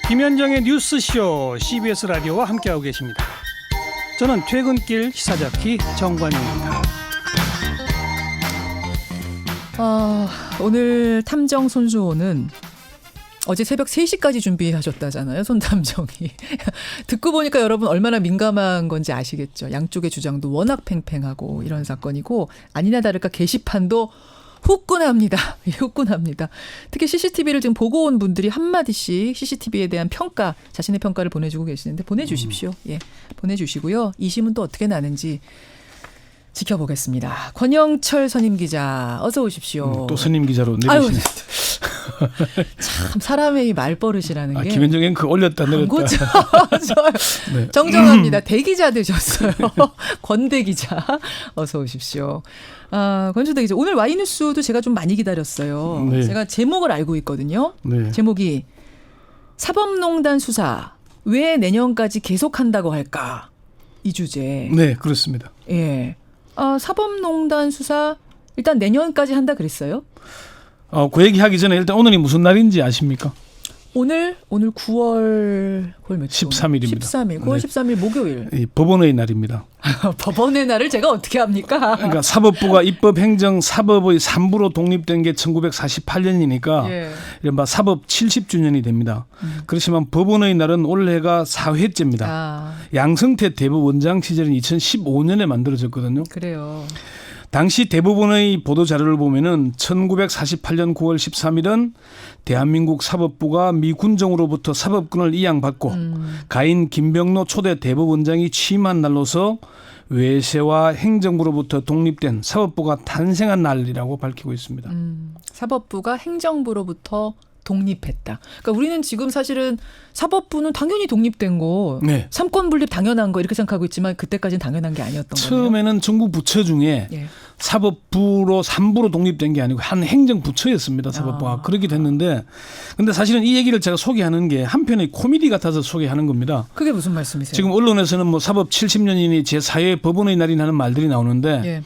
김현정의 뉴스쇼 CBS 라디오와 함께하고 계십니다. 저는 퇴근길 시사자키 정관용입니다. 오늘 탐정 손수호는 어제 새벽 3시까지 준비하셨다잖아요. 손탐정이. 듣고 보니까 여러분 얼마나 민감한 건지 아시겠죠. 양쪽의 주장도 워낙 팽팽하고 이런 사건이고 아니나 다를까 게시판도 후끈합니다. 후끈합니다. 특히 CCTV를 지금 보고 온 분들이 한마디씩 CCTV에 대한 평가, 자신의 평가를 보내주고 계시는데 보내주십시오. 예, 보내주시고요. 이 신문 또 어떻게 나는지 지켜보겠습니다. 권영철 선임 기자 어서 오십시오. 또 선임 기자로 내리시네. 참 사람의 이 말버릇이라는 게. 김현정엔 그 올렸다 내렸다. 네. 정정합니다. 대기자 되셨어요. 권대 기자 어서 오십시오. 권수대 기자 오늘 와이뉴스도 제가 좀 많이 기다렸어요. 네. 제가 제목을 알고 있거든요. 네. 제목이 사법농단 수사 왜 내년까지 계속한다고 할까 이 주제. 네 그렇습니다. 예. 사법농단 수사 일단 내년까지 한다 그랬어요? 그 얘기하기 전에 일단 오늘이 무슨 날인지 아십니까? 오늘 9월 13일입니다. 13일, 9월 13일 목요일. 법원의 날입니다. 법원의 날을 제가 어떻게 합니까? 그러니까 사법부가 입법, 행정, 사법의 3부로 독립된 게 1948년이니까 예. 이른바 사법 70주년이 됩니다. 그렇지만 법원의 날은 올해가 4회째입니다. 양성태 대법원장 시절인 2015년에 만들어졌거든요. 그래요. 당시 대법원의 보도자료를 보면은 1948년 9월 13일은 대한민국 사법부가 미 군정으로부터 사법권을 이양받고 가인 김병로 초대 대법원장이 취임한 날로서 외세와 행정부로부터 독립된 사법부가 탄생한 날이라고 밝히고 있습니다. 사법부가 행정부로부터 독립했다. 그러니까 우리는 지금 사실은 사법부는 당연히 독립된 거, 네. 삼권 분립 당연한 거 이렇게 생각하고 있지만 그때까지는 당연한 게 아니었던 거예요. 처음에는 전국 부처 중에 예. 사법부로 3부로 독립된 게 아니고 한 행정부처였습니다. 사법부가. 그렇게 됐는데 근데 사실은 이 얘기를 제가 소개하는 게 한편의 코미디 같아서 소개하는 겁니다. 그게 무슨 말씀이세요? 지금 언론에서는 뭐 사법 70년이니 제4회 법원의 날이라는 말들이 나오는데 예.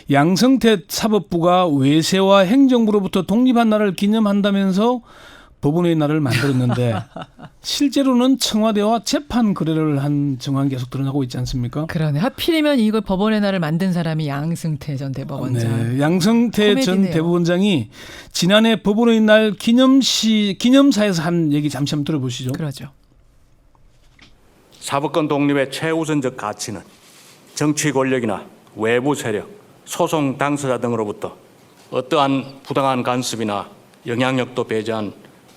양성태 사법부가 외세와 행정부로부터 독립한 날을 기념한다면서 법원의 날을 만들었는데 실제로는 청와대와 재판 거래를 한 정황이 계속 드러나고 있지 않습니까? 그러네. 하필이면 이걸 법원의 날을 만든 사람이 양승태 전 대법원장. 네, 양성태 코미디네요. 전 대법원장이 지난해 법원의 날 기념사에서 한 얘기 잠시 한번 들어보시죠. 그러죠. 사법권 독립의 최우선적 가치는 정치 권력이나 외부 세력, 소송 당사자 등으로부터 어떠한 부당한 간섭이나 영향력도 배제한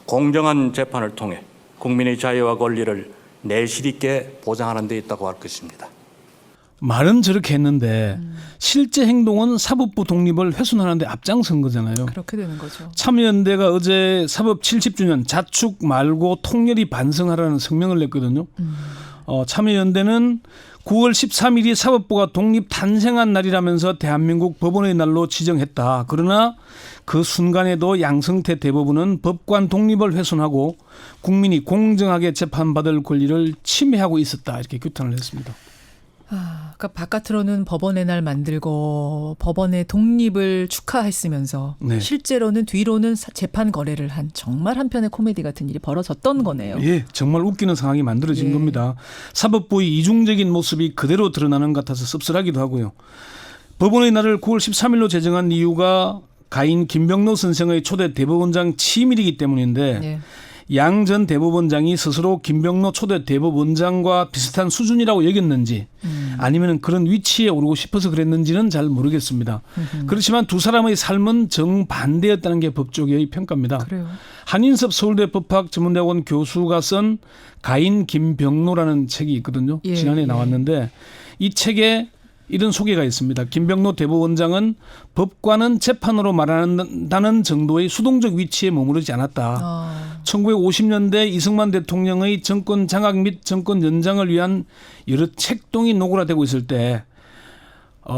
공정한 재판을 통해 국민의 자유와 권리를 내실 있게 보장하는 데 있다고 할 것입니다. 말은 저렇게 했는데 실제 행동은 사법부 독립을 훼손하는 데 앞장선 거잖아요. 그렇게 되는 거죠. 참여연대가 어제 사법 70주년 자축 말고 통렬히 반성하라는 성명을 냈거든요. 참여연대는 9월 13일이 사법부가 독립 탄생한 날이라면서 대한민국 법원의 날로 지정했다. 그러나 그 순간에도 양성태 대법원은 법관 독립을 훼손하고 국민이 공정하게 재판받을 권리를 침해하고 있었다. 이렇게 규탄을 했습니다. 그러니까 바깥으로는 법원의 날 만들고 법원의 독립을 축하했으면서 네. 실제로는 뒤로는 재판 거래를 한 정말 한편의 코미디 같은 일이 벌어졌던 거네요. 예, 정말 웃기는 상황이 만들어진 겁니다. 사법부의 이중적인 모습이 그대로 드러나는 것 같아서 씁쓸하기도 하고요. 법원의 날을 9월 13일로 제정한 이유가 가인 김병로 선생의 초대 대법원장 취임일이기 때문인데 예. 양 전 대법원장이 스스로 김병로 초대 대법원장과 비슷한 수준이라고 여겼는지 아니면 그런 위치에 오르고 싶어서 그랬는지는 잘 모르겠습니다. 그렇지만 두 사람의 삶은 정반대였다는 게 법조계의 평가입니다. 그래요. 한인섭 서울대 법학전문대학원 교수가 쓴 가인 김병로라는 책이 있거든요. 예, 지난해 나왔는데 이 책에 이런 소개가 있습니다. 김병로 대법원장은 법관은 재판으로 말한다는 정도의 수동적 위치에 머무르지 않았다. 1950년대 이승만 대통령의 정권 장악 및 정권 연장을 위한 여러 책동이 노골화되고 있을 때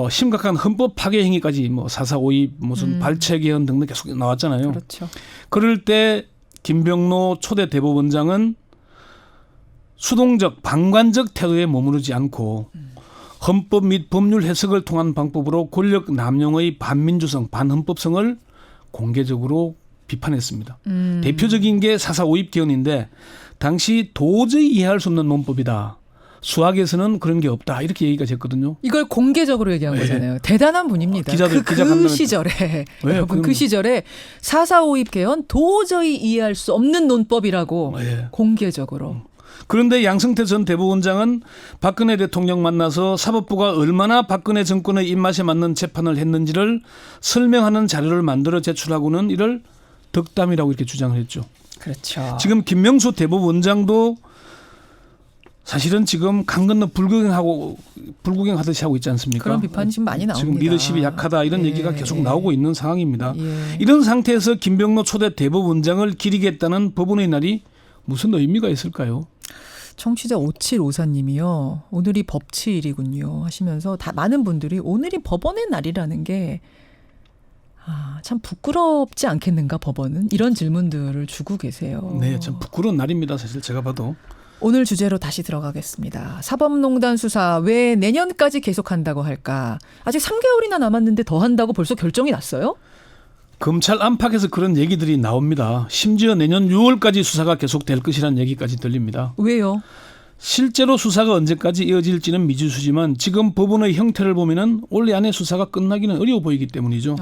심각한 헌법 파괴 행위까지 뭐 4.4.5.2 무슨 발췌 개헌 등등 계속 나왔잖아요. 그렇죠. 그럴 때 김병로 초대 대법원장은 수동적 방관적 태도에 머무르지 않고 헌법 및 법률 해석을 통한 방법으로 권력 남용의 반민주성, 반헌법성을 공개적으로 비판했습니다. 대표적인 게 4.4 5.2 개헌인데 당시 도저히 이해할 수 없는 논법이다. 수학에서는 그런 게 없다. 이렇게 얘기가 됐거든요. 이걸 공개적으로 얘기한 네. 거잖아요. 대단한 분입니다. 기자 그 간담회 시절에 왜? 여러분 그 시절에 4.4.5입 개헌 도저히 이해할 수 없는 논법이라고 네. 공개적으로. 그런데 양승태 전 대법원장은 박근혜 대통령 만나서 사법부가 얼마나 박근혜 정권의 입맛에 맞는 재판을 했는지를 설명하는 자료를 만들어 제출하고는 이를 덕담이라고 이렇게 주장을 했죠. 그렇죠. 지금 김명수 대법원장도 사실은 지금 강 건너 불구경하듯이 하고 있지 않습니까? 그런 비판이 지금 많이 나옵니다. 지금 리더십이 약하다 이런 예, 얘기가 계속 예. 나오고 있는 상황입니다. 예. 이런 상태에서 김병로 초대 대법원장을 기리겠다는 법원의 날이 무슨 의미가 있을까요? 청취자 5754님이요. 오늘이 법치일이군요 하시면서 다 많은 분들이 오늘이 법원의 날이라는 게 참 부끄럽지 않겠는가 법원은? 이런 질문들을 주고 계세요. 네, 참 부끄러운 날입니다. 사실 제가 봐도. 오늘 주제로 다시 들어가겠습니다. 사법농단 수사 왜 내년까지 계속한다고 할까? 아직 3개월이나 남았는데 더 한다고 벌써 결정이 났어요? 검찰 안팎에서 그런 얘기들이 나옵니다. 심지어 내년 6월까지 수사가 계속될 것이라는 얘기까지 들립니다. 왜요? 실제로 수사가 언제까지 이어질지는 미지수지만 지금 법원의 형태를 보면은 올해 안에 수사가 끝나기는 어려워 보이기 때문이죠.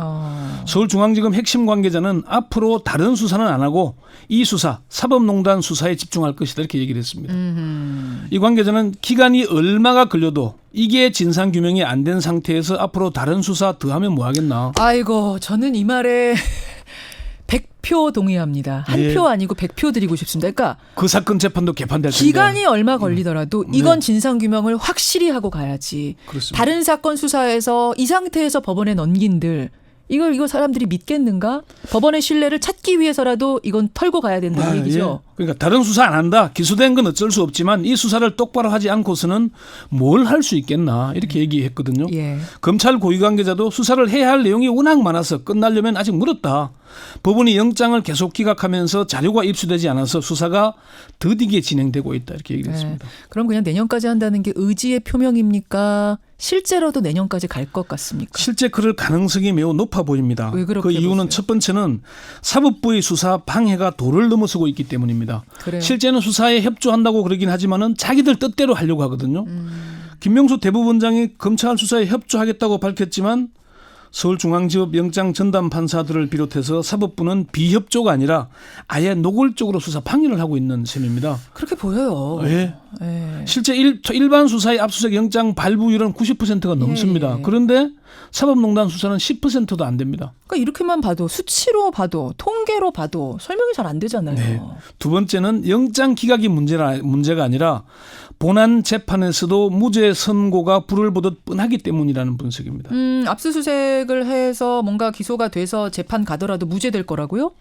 서울중앙지검 핵심 관계자는 앞으로 다른 수사는 안 하고 이 수사, 사법농단 수사에 집중할 것이다 이렇게 얘기를 했습니다. 이 관계자는 기간이 얼마가 걸려도 이게 진상규명이 안 된 상태에서 앞으로 다른 수사 더 하면 뭐 하겠나. 아이고 저는 이 말에 100표 동의합니다. 한 예. 표 아니고 100표 드리고 싶습니다. 그러니까 그 사건 재판도 개판될 텐데. 기간이 얼마 걸리더라도 이건 진상규명을 확실히 하고 가야지. 그렇습니다. 다른 사건 수사에서 이 상태에서 법원에 넘긴들 이거 사람들이 믿겠는가? 법원의 신뢰를 찾기 위해서라도 이건 털고 가야 된다는 얘기죠. 예. 그러니까 다른 수사 안 한다. 기소된 건 어쩔 수 없지만 이 수사를 똑바로 하지 않고서는 뭘 할 수 있겠나 이렇게 얘기했거든요. 예. 검찰 고위 관계자도 수사를 해야 할 내용이 워낙 많아서 끝나려면 아직 멀었다. 법원이 영장을 계속 기각하면서 자료가 입수되지 않아서 수사가 더디게 진행되고 있다 이렇게 얘기를 했습니다. 그럼 그냥 내년까지 한다는 게 의지의 표명입니까? 실제로도 내년까지 갈 것 같습니까? 실제 그럴 가능성이 매우 높아 보입니다. 왜 그렇게 그 이유는 보세요? 첫 번째는 사법부의 수사 방해가 도를 넘어서고 있기 때문입니다. 그래요. 실제는 수사에 협조한다고 그러긴 하지만은 자기들 뜻대로 하려고 하거든요. 김명수 대법원장이 검찰 수사에 협조하겠다고 밝혔지만 서울중앙지법 영장 전담 판사들을 비롯해서 사법부는 비협조가 아니라 아예 노골적으로 수사 방해를 하고 있는 셈입니다. 그렇게 보여요. 예. 예. 실제 일반 수사의 압수수색 영장 발부율은 90%가 넘습니다. 예. 그런데 사법농단 수사는 10%도 안 됩니다. 그러니까 이렇게만 봐도 수치로 봐도 통계로 봐도 설명이 잘 안 되잖아요. 네. 두 번째는 영장 기각이 문제가 아니라 본안 재판에서도 무죄 선고가 불을 보듯 뻔하기 때문이라는 분석입니다. 압수수색을 해서 뭔가 기소가 돼서 재판 가더라도 무죄될 거라고요?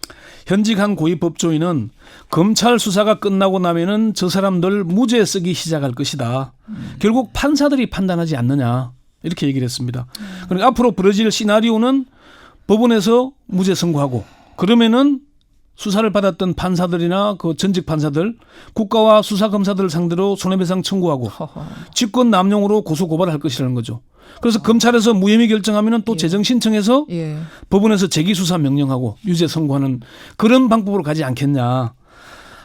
현직 한 고위 법조인은 검찰 수사가 끝나고 나면은 저 사람들 무죄 쓰기 시작할 것이다. 결국 판사들이 판단하지 않느냐 이렇게 얘기를 했습니다. 그러니까 앞으로 벌어질 시나리오는 법원에서 무죄 선고하고 그러면은 수사를 받았던 판사들이나 그 전직 판사들 국가와 수사 검사들을 상대로 손해배상 청구하고 직권 남용으로 고소 고발할 것이라는 거죠. 그래서 검찰에서 무혐의 결정하면은 또 재정 신청해서 예. 법원에서 재기 수사 명령하고 유죄 선고하는 그런 방법으로 가지 않겠냐.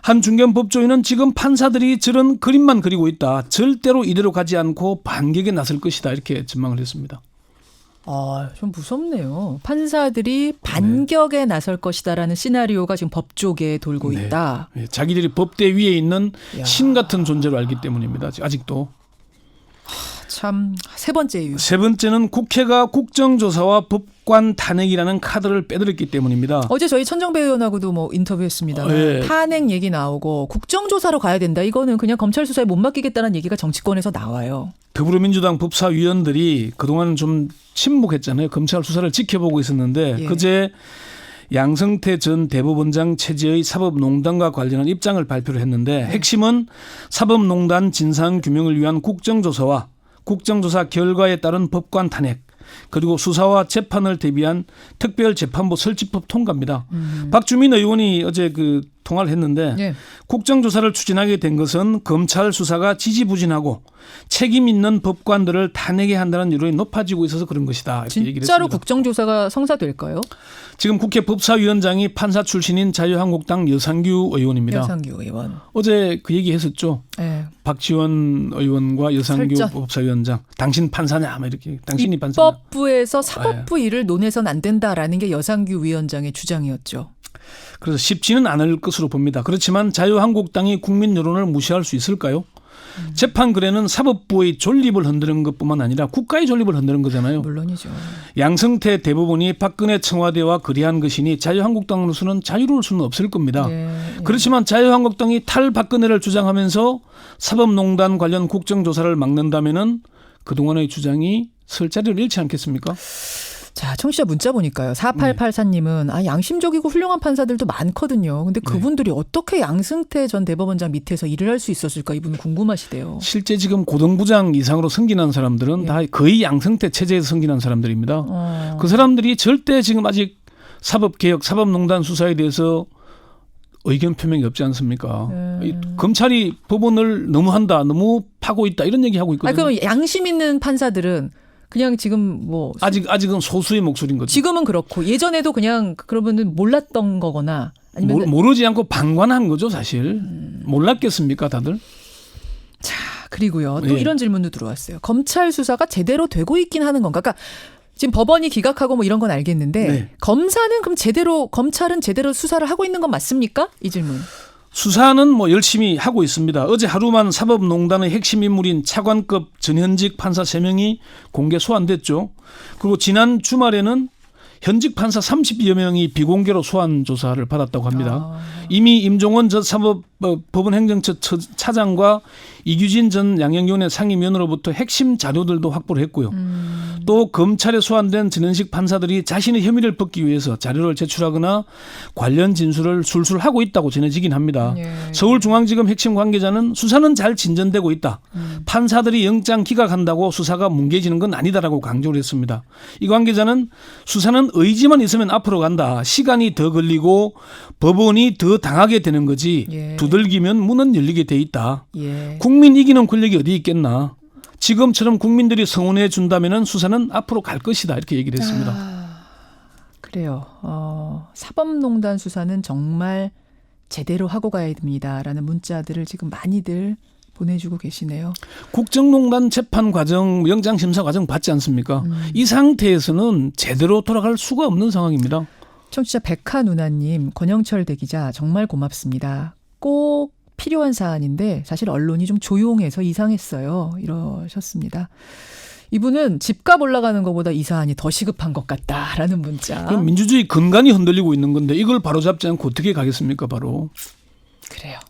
한 중견 법조인은 지금 판사들이 저런 그림만 그리고 있다. 절대로 이대로 가지 않고 반격에 나설 것이다. 이렇게 전망을 했습니다. 좀 무섭네요. 판사들이 반격에 나설 것이다라는 시나리오가 지금 법조계에 돌고 네. 있다. 자기들이 법대 위에 있는 야. 신 같은 존재로 알기 때문입니다. 아직도. 참 세 번째 이유. 세 번째는 국회가 국정조사와 법관 탄핵이라는 카드를 빼들었기 때문입니다. 어제 저희 천정배 의원하고도 뭐 인터뷰했습니다. 예. 탄핵 얘기 나오고 국정조사로 가야 된다. 이거는 그냥 검찰 수사에 못 맡기겠다는 얘기가 정치권에서 나와요. 더불어민주당 법사위원들이 그동안 좀 침묵했잖아요. 검찰 수사를 지켜보고 있었는데 예. 그제 양승태 전 대법원장 체제의 사법농단과 관련한 입장을 발표를 했는데 핵심은 사법농단 진상규명을 위한 국정조사와 국정조사 결과에 따른 법관 탄핵 그리고 수사와 재판을 대비한 특별재판부 설치법 통과입니다. 박주민 의원이 어제 그 통화를 했는데 예. 국정조사를 추진하게 된 것은 검찰 수사가 지지부진하고 책임 있는 법관들을 탄핵해야 한다는 여론이 높아지고 있어서 그런 것이다. 이렇게 얘기를 진짜로 했습니다. 국정조사가 성사될까요? 지금 국회 법사위원장이 판사 출신인 자유한국당 여상규 의원입니다. 여상규 의원. 어제 그 얘기했었죠. 예. 박지원 의원과 여상규 설전. 법사위원장. 당신 판사냐? 막 이렇게. 당신이 판사냐? 입법부에서 사법부 일을 논해서는 안 된다라는 게 여상규 위원장의 주장이었죠. 그래서 쉽지는 않을 것으로 봅니다. 그렇지만 자유한국당이 국민 여론을 무시할 수 있을까요? 재판 글에는 사법부의 존립을 흔드는 것뿐만 아니라 국가의 존립을 흔드는 거잖아요. 물론이죠. 양승태 대법원이 박근혜 청와대와 거래한 것이니 자유한국당으로서는 자유로울 수는 없을 겁니다. 예. 그렇지만 자유한국당이 탈박근혜를 주장하면서 사법농단 관련 국정조사를 막는다면은 그동안의 주장이 설 자리를 잃지 않겠습니까? 자, 청취자 문자 보니까요. 4884님은 양심적이고 훌륭한 판사들도 많거든요. 근데 그분들이 어떻게 양승태 전 대법원장 밑에서 일을 할 수 있었을까 이분은 궁금하시대요. 실제 지금 고등부장 이상으로 승진한 사람들은 다 거의 양승태 체제에서 승진한 사람들입니다. 그 사람들이 절대 지금 아직 사법개혁, 사법농단 수사에 대해서 의견 표명이 없지 않습니까? 이 검찰이 법원을 너무 한다, 너무 파고 있다 이런 얘기하고 있거든요. 그럼 양심 있는 판사들은 그냥 지금 뭐 아직은 소수의 목소리인 거죠. 지금은 그렇고 예전에도 그냥 그러면은 몰랐던 거거나 아니면 모르지 않고 방관한 거죠, 사실. 몰랐겠습니까, 다들? 자, 그리고요. 또 네. 이런 질문도 들어왔어요. 검찰 수사가 제대로 되고 있긴 하는 건가? 그러니까 지금 법원이 기각하고 뭐 이런 건 알겠는데 네. 검찰은 제대로 수사를 하고 있는 건 맞습니까? 이 질문. 수사는 뭐 열심히 하고 있습니다. 어제 하루만 사법농단의 핵심 인물인 차관급 전현직 판사 3명이 공개 소환됐죠. 그리고 지난 주말에는 현직 판사 30여 명이 비공개로 소환 조사를 받았다고 합니다. 이미 임종원 전 사법법원 행정처 차장과 이규진 전 양형위원회 상임위원으로부터 핵심 자료들도 확보를 했고요. 또 검찰에 소환된 전현직 판사들이 자신의 혐의를 벗기 위해서 자료를 제출하거나 관련 진술을 술술 하고 있다고 전해지긴 합니다. 예. 서울중앙지검 핵심 관계자는 수사는 잘 진전되고 있다. 판사들이 영장 기각한다고 수사가 뭉개지는 건 아니다라고 강조를 했습니다. 이 관계자는 수사는 의지만 있으면 앞으로 간다. 시간이 더 걸리고 법원이 더 당하게 되는 거지. 예. 두들기면 문은 열리게 돼 있다. 예. 국민 이기는 권력이 어디 있겠나. 지금처럼 국민들이 성원해 준다면 수사는 앞으로 갈 것이다. 이렇게 얘기를 했습니다. 그래요. 사법농단 수사는 정말 제대로 하고 가야 됩니다라는 문자들을 지금 많이들 보내주고 계시네요. 국정농단 재판 과정, 영장심사 과정 받지 않습니까? 이 상태에서는 제대로 돌아갈 수가 없는 상황입니다. 청취자 백하 누나님, 권영철 대기자 정말 고맙습니다. 꼭 필요한 사안인데 사실 언론이 좀 조용해서 이상했어요. 이러셨습니다. 이분은 집값 올라가는 것보다 이 사안이 더 시급한 것 같다라는 문자. 그럼 민주주의 근간이 흔들리고 있는 건데 이걸 바로잡지 않고 어떻게 가겠습니까? 바로. 그래요.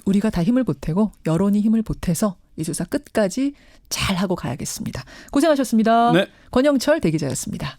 우리가 다 힘을 보태고 여론이 힘을 보태서 이 수사 끝까지 잘 하고 가야겠습니다. 고생하셨습니다. 네. 권영철 대기자였습니다.